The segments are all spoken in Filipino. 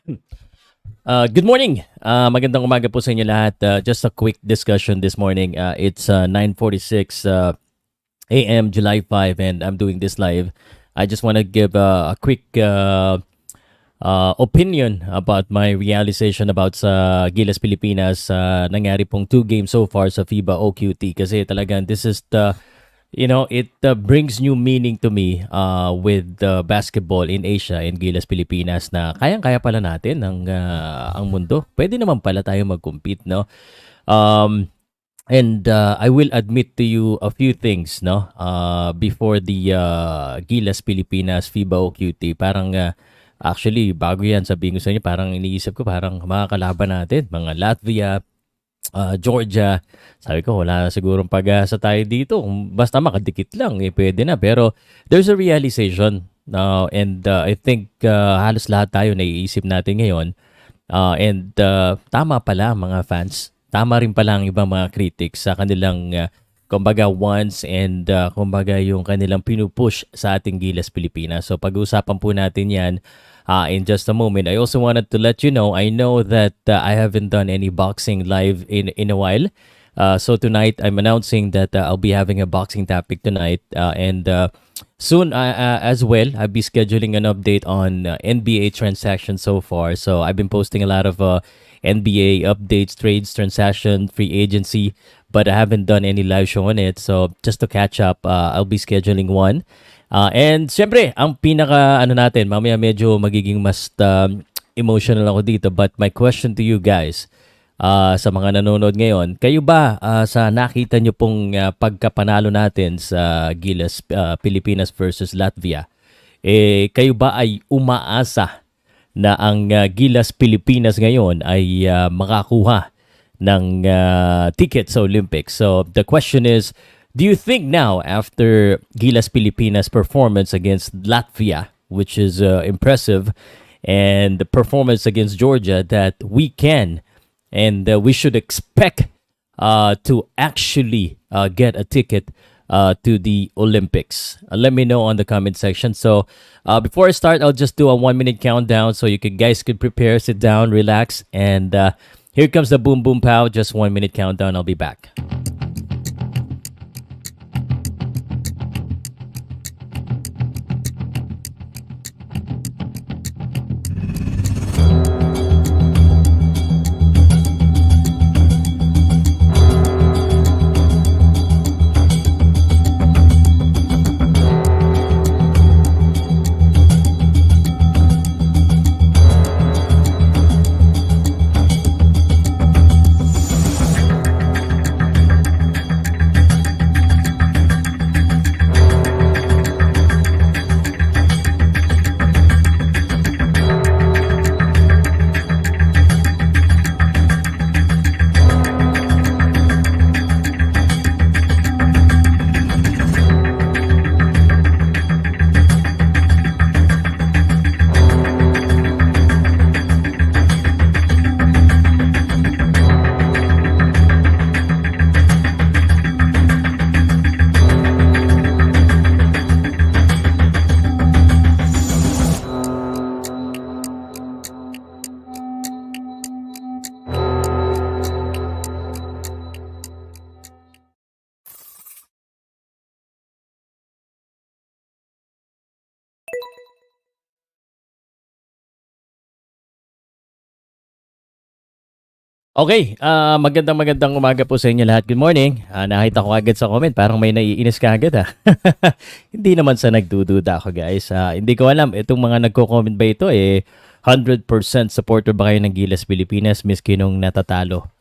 Good morning. Magandang umaga po sa inyo lahat. Just a quick discussion this morning. It's 9:46 a.m. July 5 and I'm doing this live. I just want to give a quick opinion about my realization about sa Gilas Pilipinas. Nangyari pong 2 games so far sa FIBA OQT kasi talagang this is it brings new meaning to me with basketball in Asia and Gilas Pilipinas na kayang-kaya pala natin ang mundo. Pwede naman pala tayo mag-compete, no? And I will admit to you a few things, no? Before the Gilas Pilipinas FIBA OQT, parang actually bago yan sabihin ko sa inyo, parang iniisip ko parang mga kalaban natin, mga Latvia, Georgia, sabi ko wala sigurong pag-asa tayo dito. Basta makadikit lang, pwede na. Pero there's a realization and I think halos lahat tayo naiisip natin ngayon. And tama pala mga fans. Tama rin pala ang ibang mga critics sa kanilang kumbaga wants and kumbaga yung kanilang pinupush sa ating Gilas Pilipinas. So pag-uusapan po natin yan in just a moment. I also wanted to let you know, I know that I haven't done any boxing live in a while. So tonight, I'm announcing that I'll be having a boxing topic tonight. And soon as well, I'll be scheduling an update on NBA transactions so far. So I've been posting a lot of NBA updates, trades, transaction, free agency. But I haven't done any live show on it. So just to catch up, I'll be scheduling one. And syempre, ang pinaka natin, mamaya medyo magiging mas emotional ako dito. But my question to you guys, sa mga nanonood ngayon, kayo ba sa nakita nyo pong pagkapanalo natin sa Gilas Pilipinas versus Latvia, kayo ba ay umaasa na ang Gilas Pilipinas ngayon ay makakuha ng ticket sa Olympics? So the question is, do you think now, after Gilas Pilipinas' performance against Latvia, which is impressive, and the performance against Georgia, that we can and we should expect to actually get a ticket to the Olympics? Let me know on the comment section. So before I start, I'll just do a 1-minute countdown so you guys could prepare, sit down, relax, and here comes the boom boom pow. Just 1-minute countdown. I'll be back. Okay, magandang umaga po sa inyo lahat. Good morning. Nakita ko agad sa comment, parang may naiinis ka agad ha. Hindi naman sa nagdududa ako guys. Hindi ko alam, itong mga nagko-comment ba ito 100% supporter ba kayo ng Gilas Pilipinas miski nung natatalo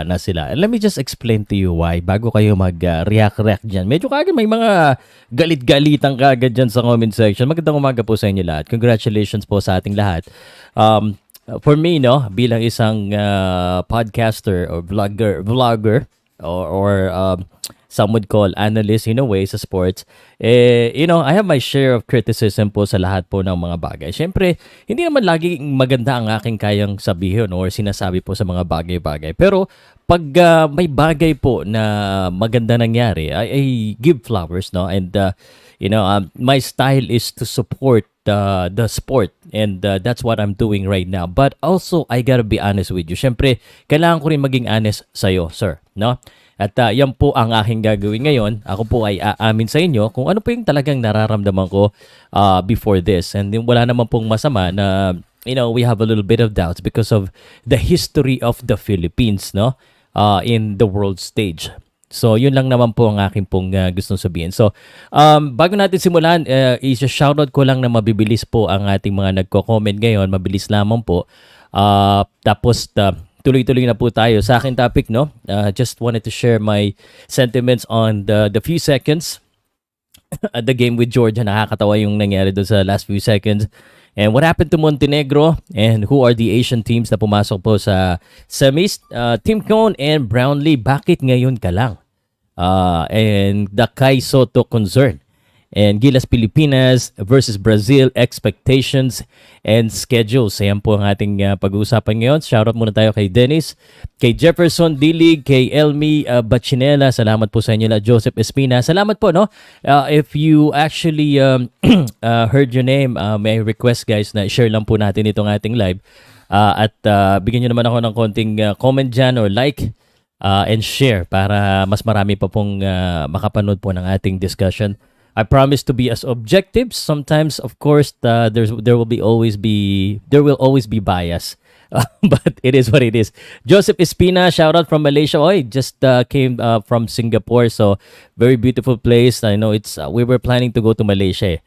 na sila? And let me just explain to you why bago kayo mag-react dyan. Medyo kagad may mga galit-galitan kagad dyan sa comment section. Magandang umaga po sa inyo lahat. Congratulations po sa ating lahat. For me, no, bilang isang podcaster or vlogger or some would call analyst in a way sa sports, I have my share of criticism po sa lahat po ng mga bagay. Siyempre, hindi naman lagi maganda ang aking kayang sabihin or sinasabi po sa mga bagay-bagay. Pero pag may bagay po na maganda nangyari, I give flowers, no? And my style is to support the sport, and that's what I'm doing right now. But also, I gotta be honest with you. Syempre, kailangan ko rin maging honest sa'yo, sir. No? At yan po ang aking gagawin ngayon. Ako po ay aamin sa inyo kung ano po yung talagang nararamdaman ko before this. And wala naman pong masama na, we have a little bit of doubts because of the history of the Philippines, no? In the world stage. So, yun lang naman po ang aking pong gustong sabihin. So, bago natin simulan, i-shoutout ko lang na mabibilis po ang ating mga nagko-comment ngayon. Mabilis lamang po. Tapos, tuloy-tuloy na po tayo sa aking topic, no? Just wanted to share my sentiments on the few seconds at the game with Georgia. Nakakatawa yung nangyari doon sa last few seconds. And what happened to Montenegro, and who are the Asian teams na pumasok po sa semis? Team Cone and Brownlee, bakit ngayon ka lang? And the Kai Soto concern. And Gilas Pilipinas versus Brazil, expectations and schedules. Ayan po ang ating pag-uusapan ngayon. Shoutout muna tayo kay Dennis, kay Jefferson Dilig, kay Elmi Bachinela. Salamat po sa inyo na Joseph Espina. Salamat po, no? If you actually heard your name, may I request guys na share lang po natin itong ating live. At bigyan nyo naman ako ng konting comment dyan or like and share para mas marami pa pong makapanood po ng ating discussion. I promise to be as objective. Sometimes, of course, there will always be bias, but it is what it is. Joseph Espina, shout out from Malaysia. Just came from Singapore, so very beautiful place. I know we were planning to go to Malaysia.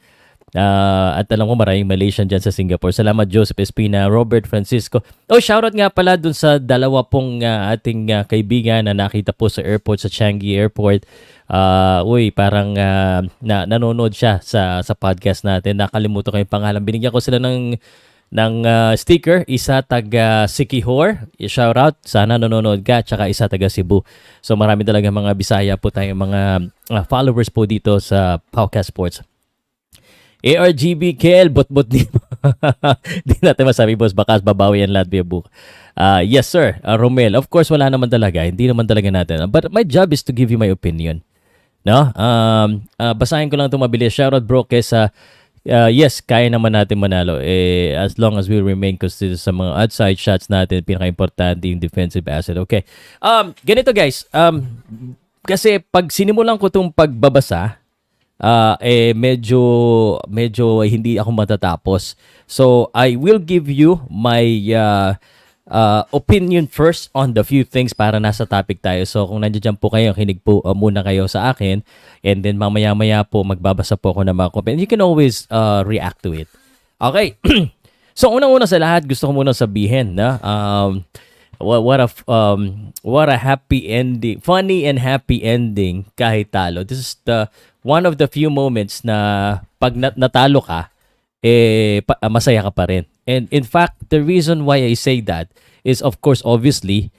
At alam ko maraming Malaysian dyan sa Singapore. Salamat Joseph Espina, Robert Francisco. Shoutout nga pala dun sa dalawa pong ating kaibigan na nakita po sa airport, sa Changi Airport. Parang nanonood siya sa podcast natin. Nakalimutan ko yung pangalan. Binigyan ko sila ng sticker. Isa taga Sikihor. Shoutout. Sana nanonood ka. Tsaka isa taga Cebu. So marami talaga mga Bisaya po tayong mga followers po dito sa Powcast Sports. ARGB Kel, bot-bot di natin masabi, boss, bakas babawi ang Latvia book. Yes sir, Romel, of course wala naman talaga, hindi naman talaga natin. But my job is to give you my opinion. No? Basahin ko lang itong mabilis. Shoutout bro kesa yes, kaya naman natin manalo. As long as we remain consistent sa mga outside shots natin, pinaka-importante yung defensive asset. Okay. Ganito guys, kasi pag sinimulan ko itong pagbabasa, medyo hindi ako matatapos. So I will give you my opinion first on the few things para nasa topic tayo. So kung nandiyan po kayo, kinig po muna kayo sa akin, and then mamaya-maya po magbabasa po ako ng mga comment. You can always react to it. Okay. So unang-una sa lahat, gusto ko muna sabihin na what a happy ending, funny and happy ending kahit talo. This is one of the few moments na pag natalo ka, masaya ka pa rin. And in fact, the reason why I say that is, of course, obviously,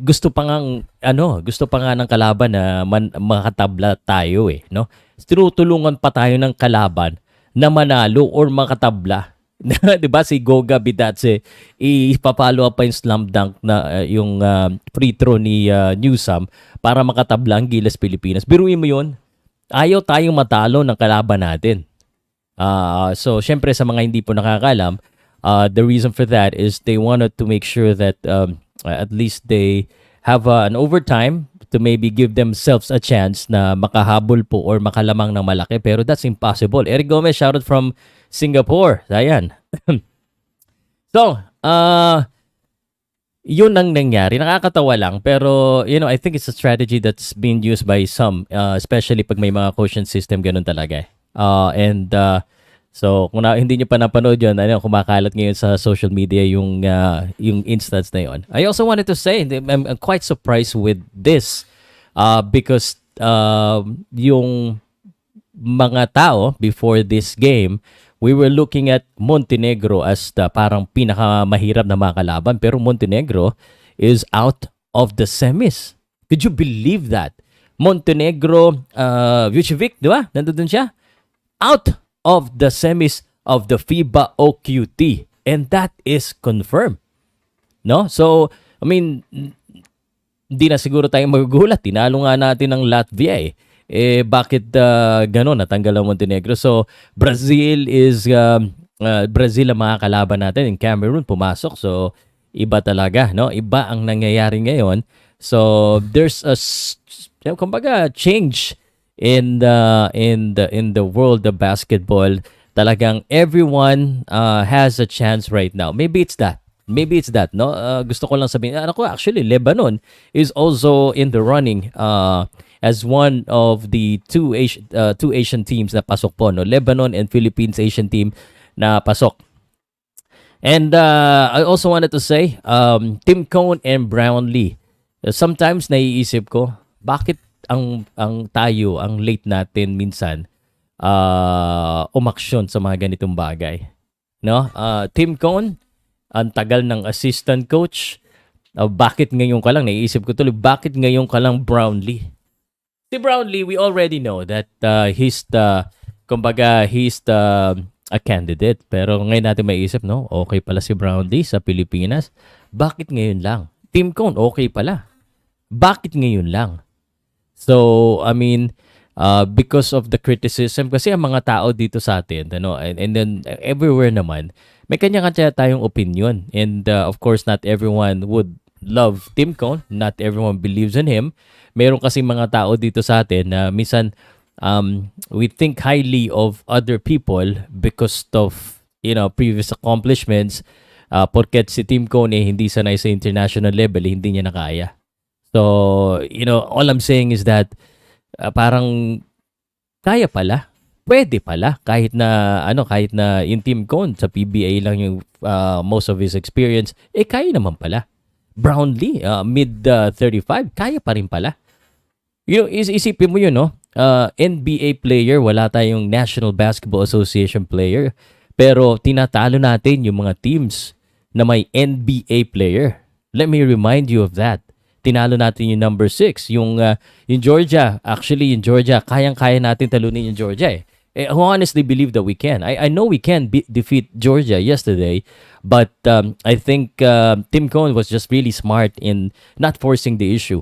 gusto pa nga ng kalaban na makatabla tayo no? Tinutulungan pa tayo ng kalaban na manalo or makatabla. 'Di ba si Goga Bidatse ipapalo pa yung slam dunk na yung free throw ni Newsam para makatabla ang Gilas Pilipinas. Biruin mo 'yon. Ayaw tayong matalo ng kalaban natin. So syempre sa mga hindi po nakakalam, the reason for that is they wanted to make sure that at least they have an overtime to maybe give themselves a chance na makahabol po or makalamang ng malaki, pero that's impossible. Eric Gomez, shoutout from Singapore. Ayan. So, yun ang nangyari. Nakakatawa lang, pero I think it's a strategy that's being used by some, especially pag may mga quotient system, ganun talaga. So kung hindi nyo pa napanood yun, kumakalat ngayon sa social media yung instance na yun. I also wanted to say, I'm quite surprised with this because yung mga tao before this game, we were looking at Montenegro as the parang pinakamahirap na makalaban, pero Montenegro is out of the semis. Could you believe that? Montenegro, Vucevic, di ba? Nandun siya. Out of the semis of the FIBA OQT. And that is confirmed. No? So, I mean, hindi na siguro tayo magugulat. Tinalo nga natin ng Latvia Bakit ganon natanggal ang Montenegro? So Brazil ang mga kalaban natin. In Cameroon pumasok. So iba talaga, no? Iba ang nangyayari ngayon. So there's kumbaga change in the world of basketball. Talagang everyone has a chance right now. Maybe it's that. No? Gusto ko lang sabihin, actually, Lebanon is also in the running as one of the two Asian teams na pasok po. No? Lebanon and Philippines Asian team na pasok. And I also wanted to say, Tim Cone and Brownlee. Sometimes naiisip ko, bakit ang late natin minsan umaksyon sa mga ganitong bagay. No? Tim Cone, ang tagal ng assistant coach. Bakit ngayon ka lang? Naiisip ko tuloy, bakit ngayon ka lang Brownlee? Si Brownlee, we already know that he's a candidate. Pero ngayon natin maiisip, no? Okay pala si Brownlee sa Pilipinas. Bakit ngayon lang? Tim Cone, okay pala. Bakit ngayon lang? So, I mean, because of the criticism, kasi ang mga tao dito sa atin, and then everywhere naman, may kanya-kanya tayong opinion. And of course, not everyone would love Tim Cone. Not everyone believes in him. Meron kasi mga tao dito sa atin na minsan we think highly of other people because of, previous accomplishments. Porket si Tim Cone hindi sanay sa international level, hindi niya nakaya. So, all I'm saying is that parang kaya pala, pwede pala kahit na yung Tim Cone sa PBA lang yung most of his experience, kaya naman pala. Brownlee, mid 35, kaya pa rin pala. Isipin mo yun, no? NBA player, wala tayong National Basketball Association player, pero tinatalo natin yung mga teams na may NBA player. Let me remind you of that. Tinalo natin yung number 6, yung Georgia. Actually, yung Georgia, kayang-kaya natin talunin yung Georgia. I honestly believe that we can. I know we can defeat Georgia yesterday, but I think Tim Cone was just really smart in not forcing the issue,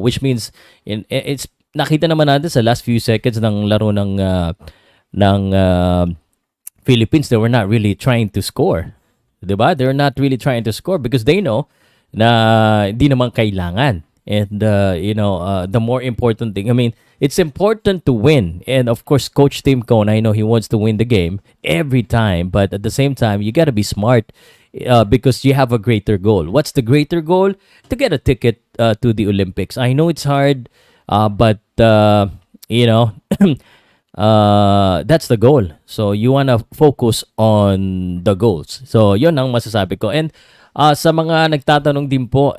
which means it's nakita naman natin sa last few seconds ng laro ng Philippines. They were not really trying to score, diba? They're not really trying to score because they know na hindi naman kailangan. And, the more important thing, I mean, it's important to win. And, of course, Coach Tim Cone, I know he wants to win the game every time. But at the same time, you got to be smart because you have a greater goal. What's the greater goal? To get a ticket to the Olympics. I know it's hard, but, that's the goal. So, you want to focus on the goals. So, yun ang masasabi ko. And, sa mga nagtatanong din po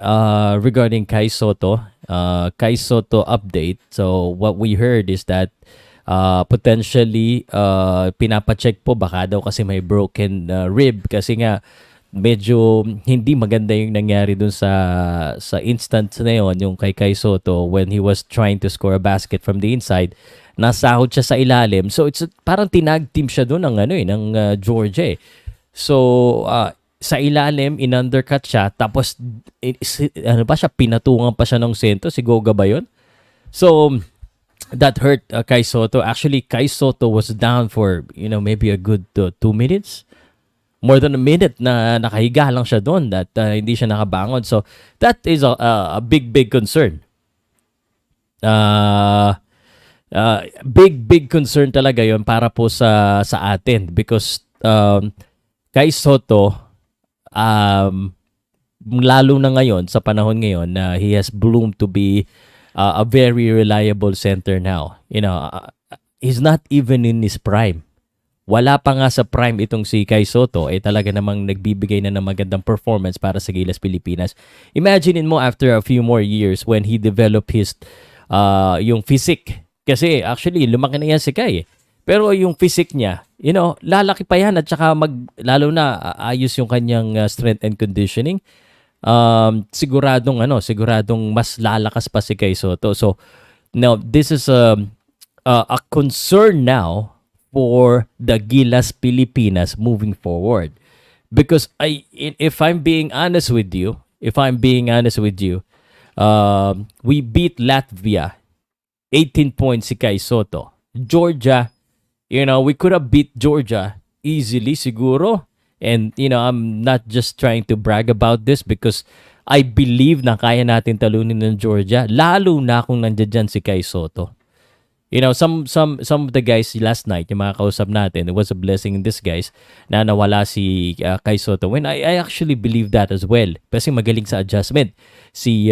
regarding Kai Soto update. So what we heard is that potentially pinapacheck po baka daw kasi may broken rib kasi nga medyo hindi maganda yung nangyari dun sa instance na yun, yung kay Kai Soto when he was trying to score a basket from the inside. Nasahod siya sa ilalim. So it's parang tinag team siya dun ng Georgia. So sa ilalim, in-undercut siya, tapos, pinatungan pa siya ng sento, si Goga ba yun? So, that hurt Kai Soto. Actually, Kai Soto was down for, maybe a good 2 minutes. More than a minute na nakahiga lang siya doon, that hindi siya nakabangon. So, that is a big concern. Big concern talaga yon para po sa atin because Kai Soto, lalo na ngayon, sa panahon ngayon na he has bloomed to be a very reliable center now. He's not even in his prime. Wala pa nga sa prime itong si Kai Soto, talaga namang nagbibigay na ng magandang performance para sa Gilas Pilipinas. Imagine mo after a few more years when he developed his yung physique. Kasi actually, lumaki na yan si Kai. Pero yung physique niya, lalaki pa yan at saka lalo na ayos yung kanyang strength and conditioning. Siguradong mas lalakas pa si Kai Soto. So, now this is a concern now for the Gilas Pilipinas moving forward. Because if I'm being honest with you, we beat Latvia 18 points si Kai Soto. Georgia, we could have beat Georgia easily siguro. And, I'm not just trying to brag about this because I believe na kaya natin talunin ng Georgia, lalo na kung nandiyan dyan si Kai Soto. Some of the guys last night, yung mga kausap natin, it was a blessing in disguise na nawala si Kai Soto. When I actually believe that as well. Kasi magaling sa adjustment si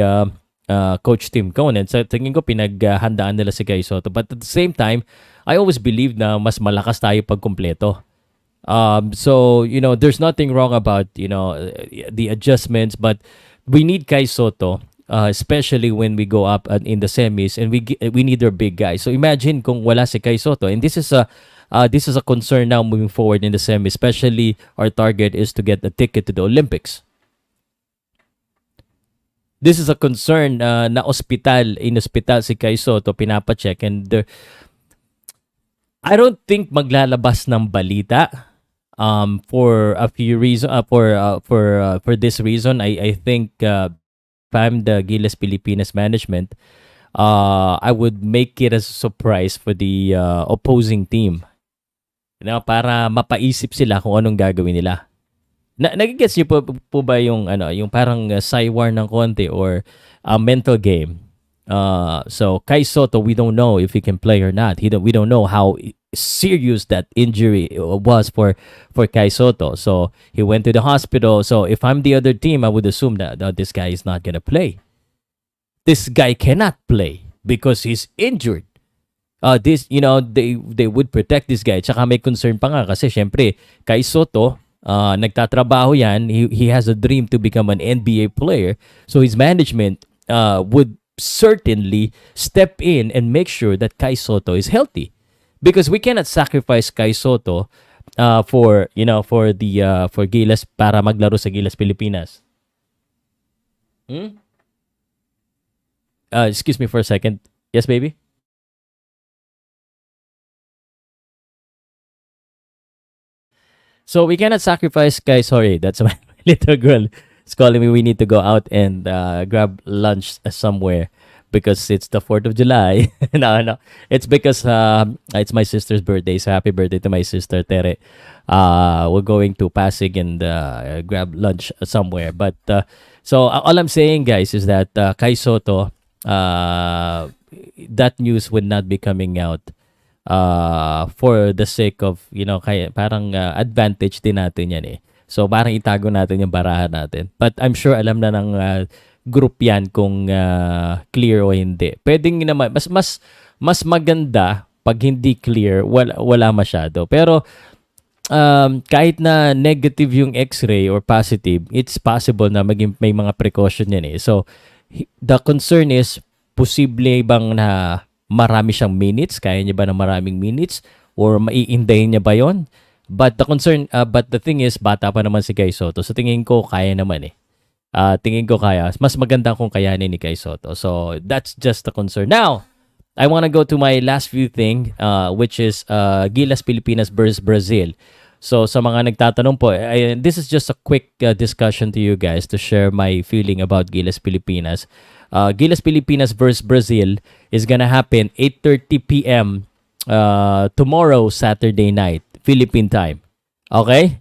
Coach Tim Conan. Sa tingin ko, pinaghandaan nila si Kai Soto. But at the same time, I always believe na mas malakas tayo pag kumpleto. So, there's nothing wrong about, the adjustments, but we need Kai Soto, especially when we go up in the semis, and we need our big guys. So imagine kung wala si Kai Soto, and this is a concern now moving forward in the semi, especially our target is to get a ticket to the Olympics. This is a concern na in hospital si Kai Soto, pinapacheck, and I don't think maglalabas ng balita for a few reasons. For this reason, I think if I'm the Gilas Pilipinas management, I would make it as a surprise for the opposing team. Para mapaisip sila kung anong gagawin nila. Nagigets niyo po ba yung parang saywar ng konti or a mental game? So Kai Soto, we don't know if he can play or not. We don't know how serious that injury was for Kai Soto. So he went to the hospital. So if I'm the other team, I would assume that this guy is not gonna play. This guy cannot play because he's injured. They would protect this guy. Tsaka may concern pa nga kasi syempre Kai Soto, nagtatrabaho yan. He has a dream to become an NBA player. So his management would certainly step in and make sure that Kai Soto is healthy, because we cannot sacrifice Kai Soto for Gilas para maglaro sa Gilas Pilipinas. Excuse me for a second. Yes, baby. So we cannot sacrifice Kai. Sorry, that's my little girl. It's calling me. We need to go out and grab lunch somewhere because it's the 4th of July. No. It's because it's my sister's birthday. So happy birthday to my sister, Tere. We're going to Pasig and grab lunch somewhere. But so all I'm saying, guys, is that Kai Soto, that news would not be coming out for the sake of, kaya parang advantage din natin yan eh. So parang itago natin yung barahan natin. But I'm sure alam na ng group yan kung clear o hindi. Pwedeng naman, mas maganda pag hindi clear, wala masyado. Pero kahit na negative yung x-ray or positive, it's possible na may mga precaution yan eh. So the concern is, posible bang na marami siyang minutes? Kaya niya ba ng maraming minutes? Or maiindahin niya ba yon? But the thing is, bata pa naman si Kai Soto. So tingin ko kaya naman eh. Tingin ko kaya. Mas maganda kung kayanin ni Kai Soto. So that's just the concern. Now, I want to go to my last few thing, which is Gilas Pilipinas versus Brazil. So sa mga nagtatanong po, this is just a quick discussion to you guys to share my feeling about Gilas Pilipinas. Gilas Pilipinas versus Brazil is gonna happen 8:30 p.m. Tomorrow, Saturday night, Philippine time. Okay?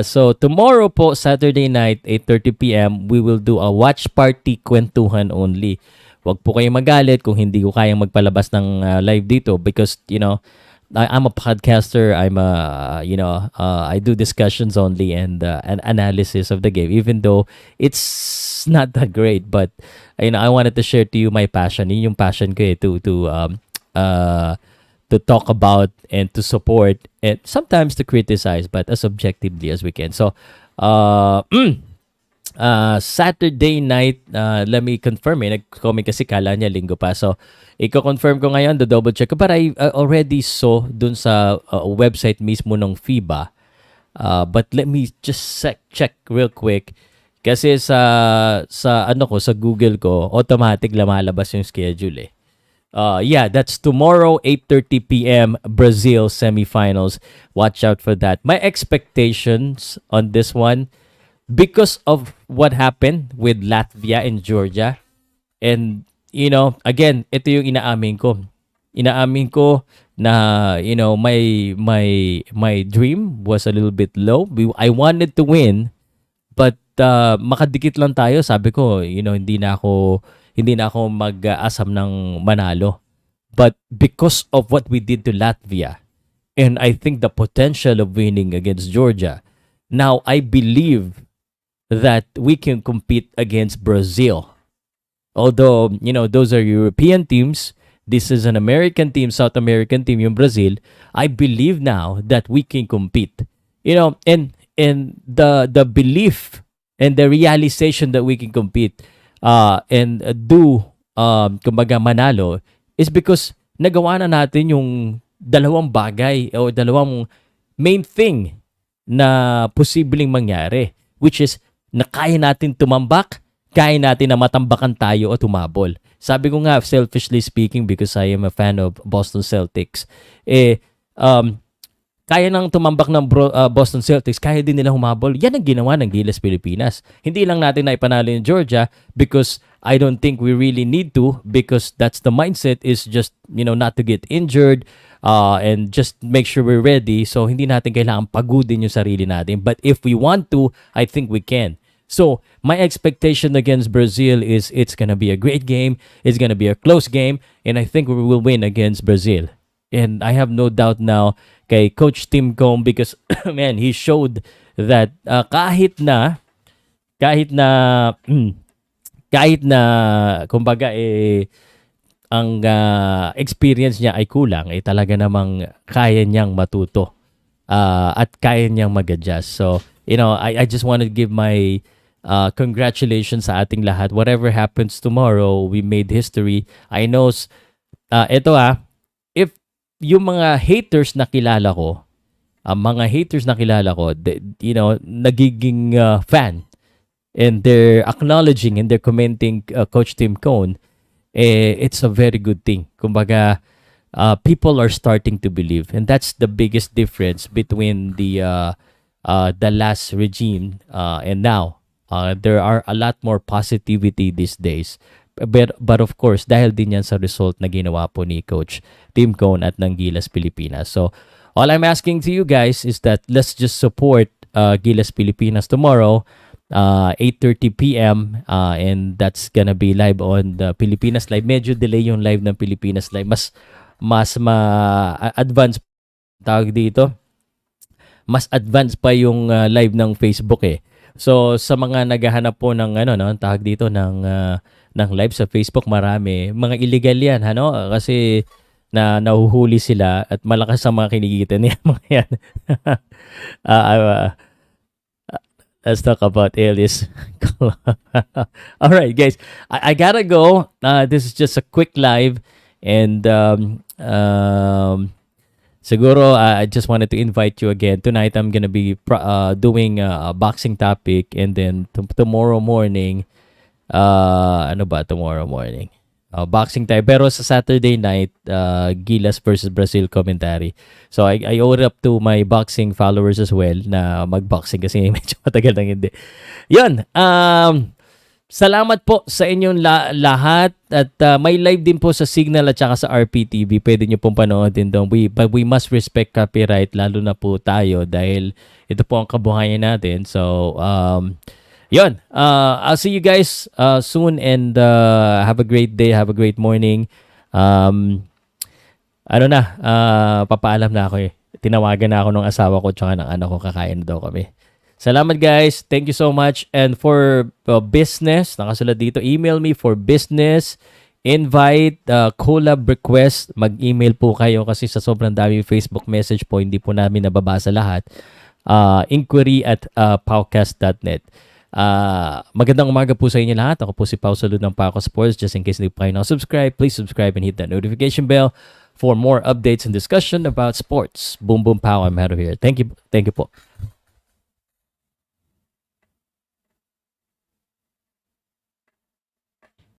So tomorrow po, Saturday night, 8:30 p.m., we will do a watch party kwentuhan only. Wag po kayong magalit kung hindi ko kayang magpalabas ng live dito because, I'm a podcaster. I do discussions only and an analysis of the game, even though it's not that great. But I wanted to share to you my passion. Yun yung passion ko eh, to talk about and to support and sometimes to criticize, but as objectively as we can. So, Saturday night, let me confirm nag-comment kasi kala niya linggo pa. So, i-confirm ko ngayon, the double check ko. But I already saw dun sa website mismo ng FIBA. But let me just check real quick. Kasi sa Google ko, automatic lumalabas yung schedule eh. Yeah, that's tomorrow, 8:30 p.m. Brazil semifinals. Watch out for that. My expectations on this one, because of what happened with Latvia and Georgia, and again, ito yung inaamin ko. Inaamin ko na, my dream was a little bit low. I wanted to win, but makadikit lang tayo. Sabi ko, hindi na ako mag-asam ng manalo. But because of what we did to Latvia, and I think the potential of winning against Georgia, now I believe that we can compete against Brazil. Although, those are European teams, this is an American team, South American team, yung Brazil. I believe now that we can compete. And the belief and the realization that we can compete and kumbaga manalo is because nagawa na natin yung dalawang bagay o dalawang main thing na posibleng mangyari, which is na kaya natin tumambak, kaya natin na matambakan tayo o tumabol. Sabi ko nga, selfishly speaking, because I am a fan of Boston Celtics, kaya nang tumambak ng Boston Celtics, kaya din nila humabol. Yan ang ginawa ng Gilas Pilipinas. Hindi lang natin na ipanalo yung Georgia because I don't think we really need to, because that's the mindset, is just, not to get injured and just make sure we're ready. So, hindi natin kailangan pagudin yung sarili natin. But if we want to, I think we can. So, my expectation against Brazil is it's gonna be a great game. It's gonna be a close game. And I think we will win against Brazil. And I have no doubt now kay Coach Tim Cone because, man, he showed that kahit na kumbaga ang experience niya ay kulang, talaga namang kaya niyang matuto at kaya niyang mag-adjust. So, I just want to give my congratulations sa ating lahat. Whatever happens tomorrow, we made history. I know, if yung mga haters na kilala ko, nagiging fan, and they're acknowledging and they're commenting Coach Tim Cone, it's a very good thing. Kumbaga, people are starting to believe, and that's the biggest difference between the last regime and now. There are a lot more positivity these days. But of course, dahil din yan sa result na ginawa po ni Coach Tim Cone at ng Gilas Pilipinas. So, all I'm asking to you guys is that let's just support Gilas Pilipinas tomorrow, 8:30 p.m. And that's gonna be live on the Pilipinas Live. Medyo delay yung live ng Pilipinas Live. Mas ma-advance tawag dito. Mas advanced pa yung live ng Facebook eh. So sa mga naghahanap po ng tawag dito ng live sa Facebook, marami mga illegal yan, kasi nahuhuli sila at malakas ang mga kinikita niya mga yan. Let's talk about alias. All right, guys, I gotta go. This is just a quick live, and siguro, I just wanted to invite you again. Tonight, I'm gonna be doing a boxing topic, and then tomorrow morning, tomorrow morning? Boxing tayo. Pero sa Saturday night, Gilas versus Brazil commentary. So, I owe it up to my boxing followers as well na mag-boxing kasi medyo matagal nang hindi. Yun. Salamat po sa inyong lahat at may live din po sa Signal at saka sa RPTV. Pwede nyo pong panoodin doon. But we must respect copyright, lalo na po tayo dahil ito po ang kabuhayan natin. So, yun. I'll see you guys soon, and have a great day, have a great morning. Papaalam na ako eh. Tinawagan na ako ng asawa ko tsaka ng anak ko, kakain na daw kami. Salamat guys. Thank you so much. And for business, nakasulat dito, email me for business, invite, collab request. Mag-email po kayo kasi sa sobrang dami Facebook message po, hindi po namin nababasa lahat. Inquiry at powcast.net. Magandang umaga po sa inyo lahat. Ako po si Salud ng Powcast Sports. Just in case hindi po kayo nakasubscribe, please subscribe and hit that notification bell for more updates and discussion about sports. Boom, boom, pow. I'm out of here. Thank you po.